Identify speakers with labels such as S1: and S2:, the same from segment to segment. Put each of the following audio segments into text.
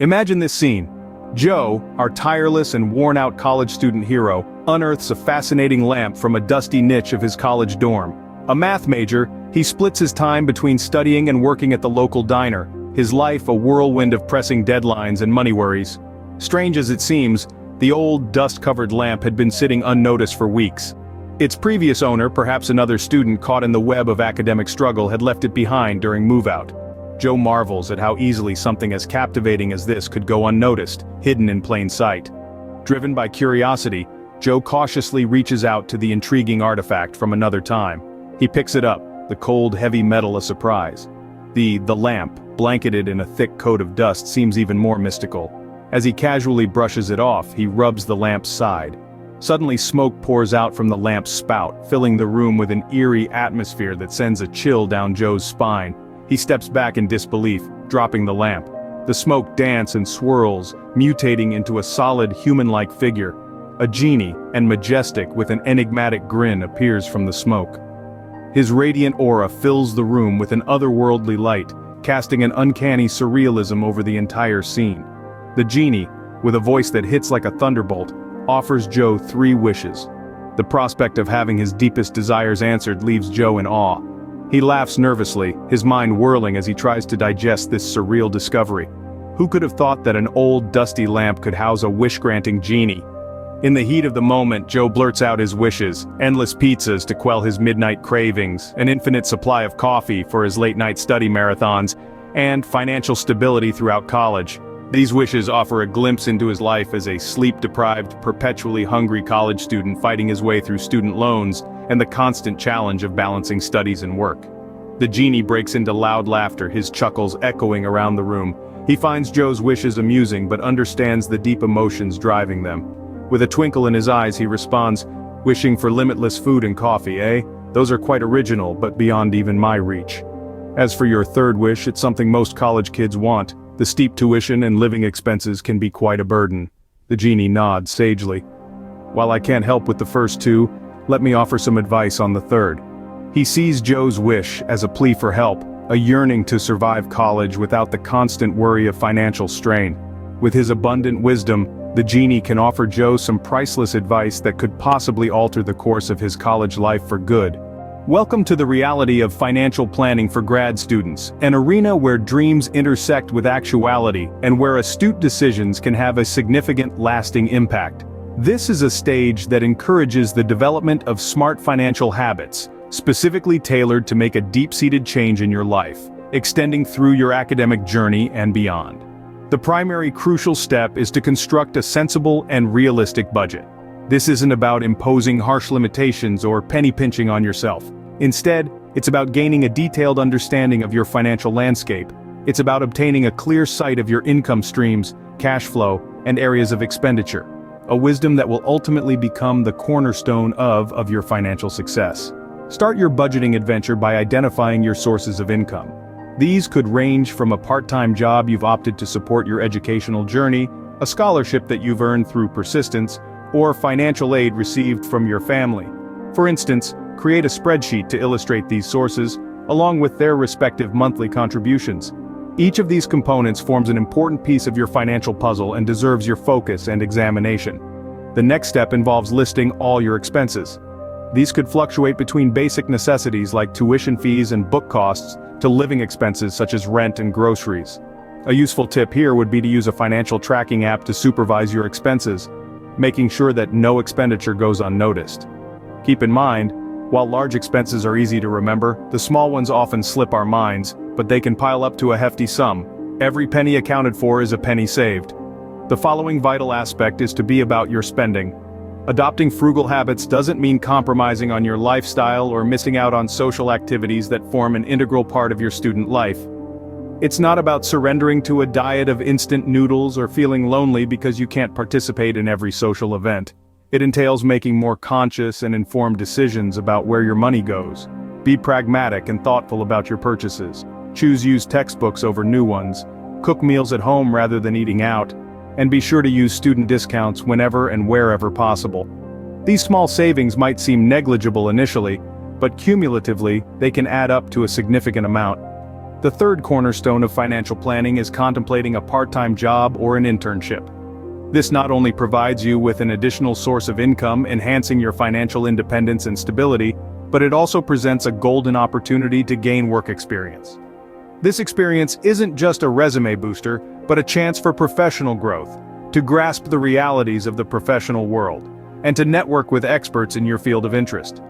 S1: Imagine this scene. Joe, our tireless and worn-out college student hero, unearths a fascinating lamp from a dusty niche of his college dorm. A math major, he splits his time between studying and working at the local diner, his life a whirlwind of pressing deadlines and money worries. Strange as it seems, the old, dust-covered lamp had been sitting unnoticed for weeks. Its previous owner, perhaps another student caught in the web of academic struggle, had left it behind during move-out. Joe marvels at how easily something as captivating as this could go unnoticed, hidden in plain sight. Driven by curiosity, Joe cautiously reaches out to the intriguing artifact from another time. He picks it up, the cold, heavy metal a surprise. The lamp, blanketed in a thick coat of dust, seems even more mystical. As he casually brushes it off, he rubs the lamp's side. Suddenly smoke pours out from the lamp's spout, filling the room with an eerie atmosphere that sends a chill down Joe's spine. He steps back in disbelief, dropping the lamp. The smoke dances and swirls, mutating into a solid human-like figure. A genie, and majestic with an enigmatic grin, appears from the smoke. His radiant aura fills the room with an otherworldly light, casting an uncanny surrealism over the entire scene. The genie, with a voice that hits like a thunderbolt, offers Joe 3 wishes. The prospect of having his deepest desires answered leaves Joe in awe. He laughs nervously, his mind whirling as he tries to digest this surreal discovery. Who could have thought that an old, dusty lamp could house a wish-granting genie? In the heat of the moment, Joe blurts out his wishes: endless pizzas to quell his midnight cravings, an infinite supply of coffee for his late-night study marathons, and financial stability throughout college. These wishes offer a glimpse into his life as a sleep-deprived, perpetually hungry college student fighting his way through student loans and the constant challenge of balancing studies and work. The genie breaks into loud laughter, his chuckles echoing around the room. He finds Joe's wishes amusing but understands the deep emotions driving them. With a twinkle in his eyes, he responds, "Wishing for limitless food and coffee, eh? Those are quite original, but beyond even my reach. As for your 3rd wish, it's something most college kids want. The steep tuition and living expenses can be quite a burden." The genie nods sagely. "While I can't help with the first 2, let me offer some advice on the 3rd. He sees Joe's wish as a plea for help, a yearning to survive college without the constant worry of financial strain. With his abundant wisdom, the genie can offer Joe some priceless advice that could possibly alter the course of his college life for good. Welcome to the reality of financial planning for grad students, an arena where dreams intersect with actuality and where astute decisions can have a significant, lasting impact. This is a stage that encourages the development of smart financial habits, specifically tailored to make a deep-seated change in your life, extending through your academic journey and beyond. The primary crucial step is to construct a sensible and realistic budget. This isn't about imposing harsh limitations or penny-pinching on yourself. Instead, it's about gaining a detailed understanding of your financial landscape. It's about obtaining a clear sight of your income streams, cash flow, and areas of expenditure. A wisdom that will ultimately become the cornerstone of your financial success. Start your budgeting adventure by identifying your sources of income. These could range from a part-time job you've opted to support your educational journey, a scholarship that you've earned through persistence, or financial aid received from your family. For instance, create a spreadsheet to illustrate these sources, along with their respective monthly contributions. Each of these components forms an important piece of your financial puzzle and deserves your focus and examination. The next step involves listing all your expenses. These could fluctuate between basic necessities like tuition fees and book costs to living expenses such as rent and groceries. A useful tip here would be to use a financial tracking app to supervise your expenses, making sure that no expenditure goes unnoticed. Keep in mind, while large expenses are easy to remember, the small ones often slip our minds, but they can pile up to a hefty sum. Every penny accounted for is a penny saved. The following vital aspect is to be about your spending. Adopting frugal habits doesn't mean compromising on your lifestyle or missing out on social activities that form an integral part of your student life. It's not about surrendering to a diet of instant noodles or feeling lonely because you can't participate in every social event. It entails making more conscious and informed decisions about where your money goes. Be pragmatic and thoughtful about your purchases. Choose used textbooks over new ones. Cook meals at home rather than eating out. And be sure to use student discounts whenever and wherever possible. These small savings might seem negligible initially, but cumulatively, they can add up to a significant amount. The third cornerstone of financial planning is contemplating a part-time job or an internship. This not only provides you with an additional source of income, enhancing your financial independence and stability, but it also presents a golden opportunity to gain work experience. This experience isn't just a resume booster, but a chance for professional growth, to grasp the realities of the professional world, and to network with experts in your field of interest.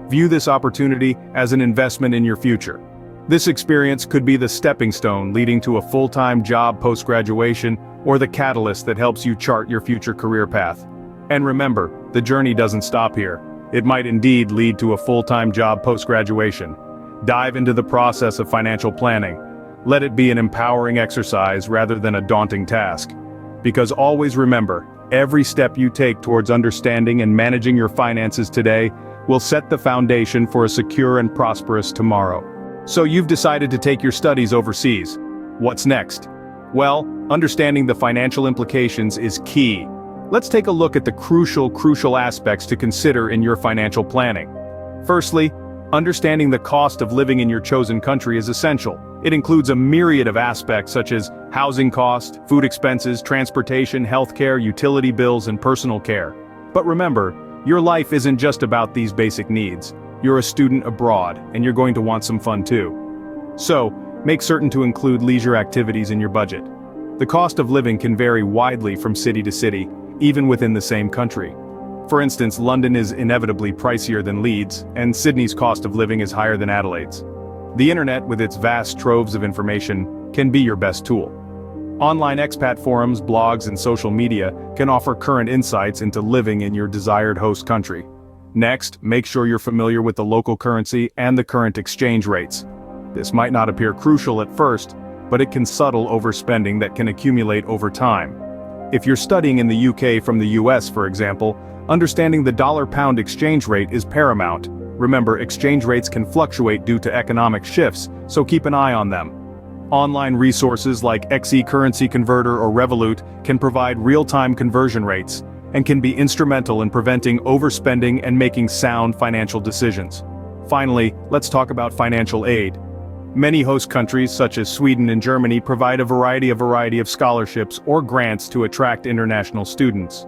S1: View this opportunity as an investment in your future. This experience could be the stepping stone leading to a full-time job post-graduation, or the catalyst that helps you chart your future career path. And remember, the journey doesn't stop here. It might indeed lead to a full-time job post-graduation. Dive into the process of financial planning. Let it be an empowering exercise rather than a daunting task. Because always remember, every step you take towards understanding and managing your finances today will set the foundation for a secure and prosperous tomorrow. So you've decided to take your studies overseas. What's next? Well, understanding the financial implications is key. Let's take a look at the crucial aspects to consider in your financial planning. Firstly, understanding the cost of living in your chosen country is essential. It includes a myriad of aspects such as housing costs, food expenses, transportation, healthcare, utility bills, and personal care. But remember, your life isn't just about these basic needs. You're a student abroad, and you're going to want some fun too. So, make certain to include leisure activities in your budget. The cost of living can vary widely from city to city, even within the same country. For instance, London is inevitably pricier than Leeds, and Sydney's cost of living is higher than Adelaide's. The internet, with its vast troves of information, can be your best tool. Online expat forums, blogs, and social media can offer current insights into living in your desired host country. Next, make sure you're familiar with the local currency and the current exchange rates. This might not appear crucial at first, but it can subtle overspending that can accumulate over time. If you're studying in the UK from the US, for example, understanding the dollar-pound exchange rate is paramount. Remember, exchange rates can fluctuate due to economic shifts, so keep an eye on them. Online resources like XE Currency Converter or Revolut can provide real-time conversion rates, and can be instrumental in preventing overspending and making sound financial decisions. Finally, let's talk about financial aid. Many host countries such as Sweden and Germany provide a variety of scholarships or grants to attract international students.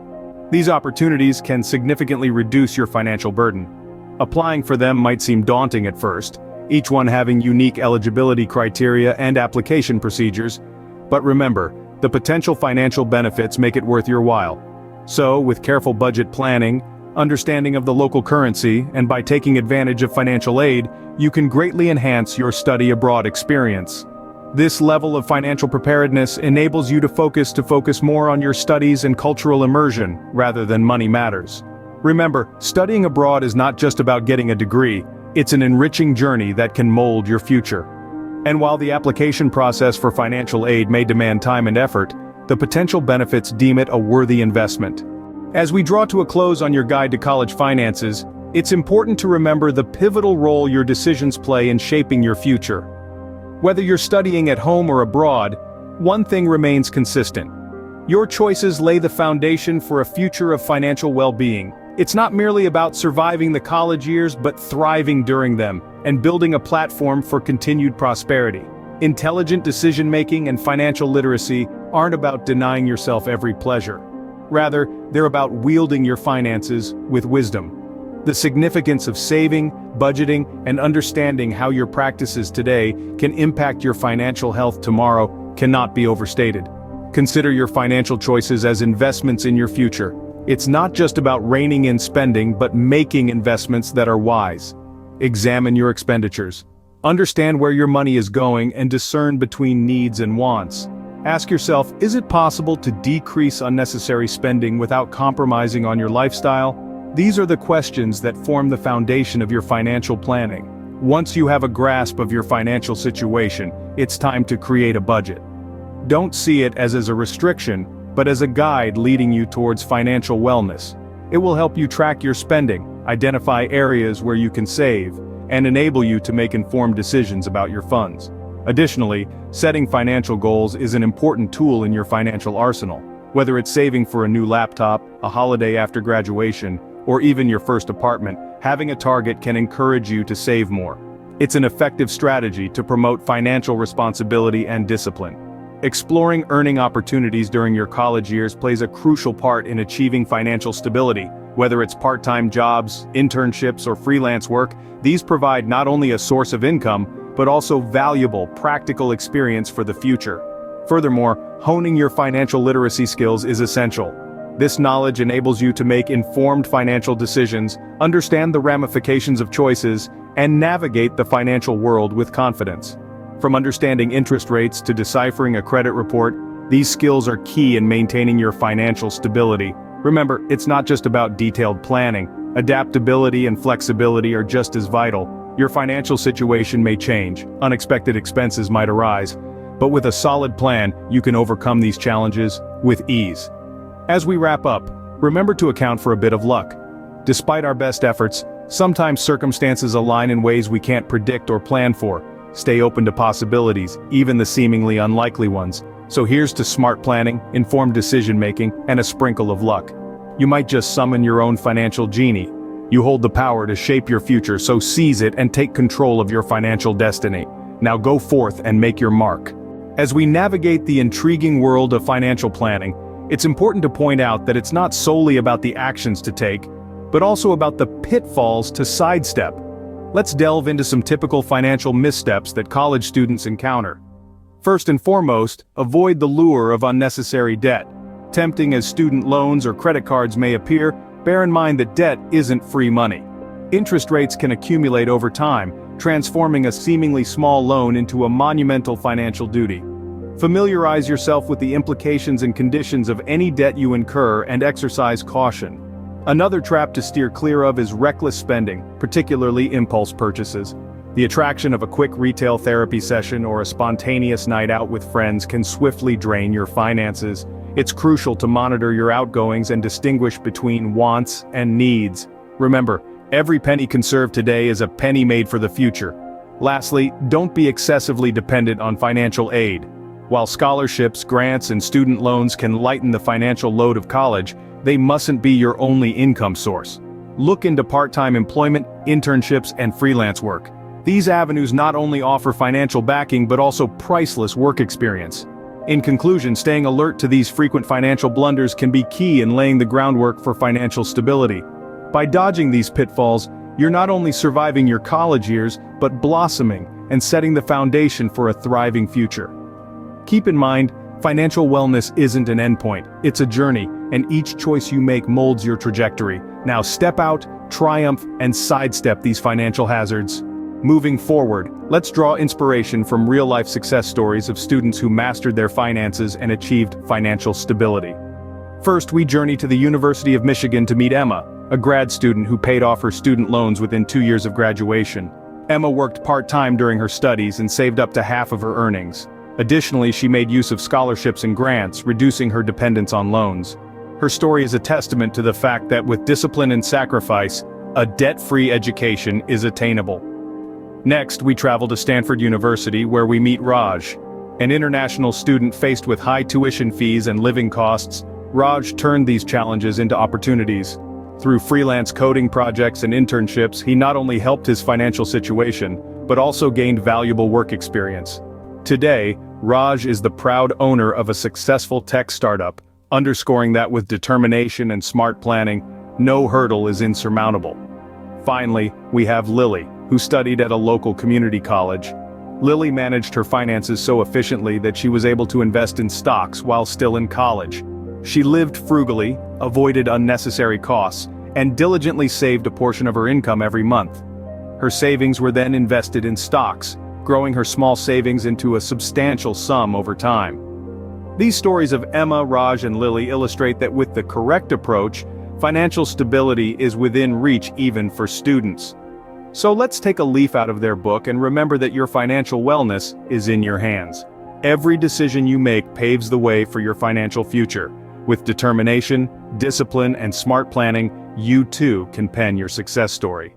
S1: These opportunities can significantly reduce your financial burden. Applying for them might seem daunting at first, each one having unique eligibility criteria and application procedures, but remember, the potential financial benefits make it worth your while. So, with careful budget planning, understanding of the local currency, and by taking advantage of financial aid, you can greatly enhance your study abroad experience. This level of financial preparedness enables you to focus more on your studies and cultural immersion, rather than money matters. Remember, studying abroad is not just about getting a degree, it's an enriching journey that can mold your future. And while the application process for financial aid may demand time and effort, the potential benefits deem it a worthy investment. As we draw to a close on your guide to college finances, it's important to remember the pivotal role your decisions play in shaping your future. Whether you're studying at home or abroad, one thing remains consistent. Your choices lay the foundation for a future of financial well-being. It's not merely about surviving the college years, but thriving during them, and building a platform for continued prosperity. Intelligent decision-making and financial literacy aren't about denying yourself every pleasure. Rather, they're about wielding your finances with wisdom. The significance of saving, budgeting, and understanding how your practices today can impact your financial health tomorrow cannot be overstated. Consider your financial choices as investments in your future. It's not just about reining in spending, but making investments that are wise. Examine your expenditures. Understand where your money is going and discern between needs and wants. Ask yourself, is it possible to decrease unnecessary spending without compromising on your lifestyle? These are the questions that form the foundation of your financial planning. Once you have a grasp of your financial situation, it's time to create a budget. Don't see it as a restriction, but as a guide leading you towards financial wellness. It will help you track your spending, identify areas where you can save, and enable you to make informed decisions about your funds. Additionally, setting financial goals is an important tool in your financial arsenal. Whether it's saving for a new laptop, a holiday after graduation, or even your first apartment, having a target can encourage you to save more. It's an effective strategy to promote financial responsibility and discipline. Exploring earning opportunities during your college years plays a crucial part in achieving financial stability. Whether it's part-time jobs, internships, or freelance work, these provide not only a source of income, but also valuable, practical experience for the future. Furthermore, honing your financial literacy skills is essential. This knowledge enables you to make informed financial decisions, understand the ramifications of choices, and navigate the financial world with confidence. From understanding interest rates to deciphering a credit report, these skills are key in maintaining your financial stability. Remember, it's not just about detailed planning. Adaptability and flexibility are just as vital. Your financial situation may change, unexpected expenses might arise, but with a solid plan, you can overcome these challenges with ease. As we wrap up, remember to account for a bit of luck. Despite our best efforts, sometimes circumstances align in ways we can't predict or plan for. Stay open to possibilities, even the seemingly unlikely ones. So here's to smart planning, informed decision-making, and a sprinkle of luck. You might just summon your own financial genie. You hold the power to shape your future, so seize it and take control of your financial destiny. Now go forth and make your mark. As we navigate the intriguing world of financial planning, it's important to point out that it's not solely about the actions to take, but also about the pitfalls to sidestep. Let's delve into some typical financial missteps that college students encounter. First and foremost, avoid the lure of unnecessary debt. Tempting as student loans or credit cards may appear, bear in mind that debt isn't free money. Interest rates can accumulate over time, transforming a seemingly small loan into a monumental financial duty. Familiarize yourself with the implications and conditions of any debt you incur and exercise caution. Another trap to steer clear of is reckless spending, particularly impulse purchases. The attraction of a quick retail therapy session or a spontaneous night out with friends can swiftly drain your finances. It's crucial to monitor your outgoings and distinguish between wants and needs. Remember, every penny conserved today is a penny made for the future. Lastly, don't be excessively dependent on financial aid. While scholarships, grants, and student loans can lighten the financial load of college, they mustn't be your only income source. Look into part-time employment, internships, and freelance work. These avenues not only offer financial backing but also priceless work experience. In conclusion, staying alert to these frequent financial blunders can be key in laying the groundwork for financial stability. By dodging these pitfalls, you're not only surviving your college years, but blossoming and setting the foundation for a thriving future. Keep in mind, financial wellness isn't an endpoint, it's a journey, and each choice you make molds your trajectory. Now step out, triumph, and sidestep these financial hazards. Moving forward, let's draw inspiration from real-life success stories of students who mastered their finances and achieved financial stability. First, we journey to the University of Michigan to meet Emma, a grad student who paid off her student loans within 2 years of graduation. Emma worked part-time during her studies and saved up to half of her earnings. Additionally, she made use of scholarships and grants, reducing her dependence on loans. Her story is a testament to the fact that with discipline and sacrifice, a debt-free education is attainable. Next, we travel to Stanford University where we meet Raj. An international student faced with high tuition fees and living costs, Raj turned these challenges into opportunities. Through freelance coding projects and internships, he not only helped his financial situation, but also gained valuable work experience. Today, Raj is the proud owner of a successful tech startup, underscoring that with determination and smart planning, no hurdle is insurmountable. Finally, we have Lily, who studied at a local community college. Lily managed her finances so efficiently that she was able to invest in stocks while still in college. She lived frugally, avoided unnecessary costs, and diligently saved a portion of her income every month. Her savings were then invested in stocks, growing her small savings into a substantial sum over time. These stories of Emma, Raj, and Lily illustrate that with the correct approach, financial stability is within reach even for students. So let's take a leaf out of their book and remember that your financial wellness is in your hands. Every decision you make paves the way for your financial future. With determination, discipline, and smart planning, you too can pen your success story.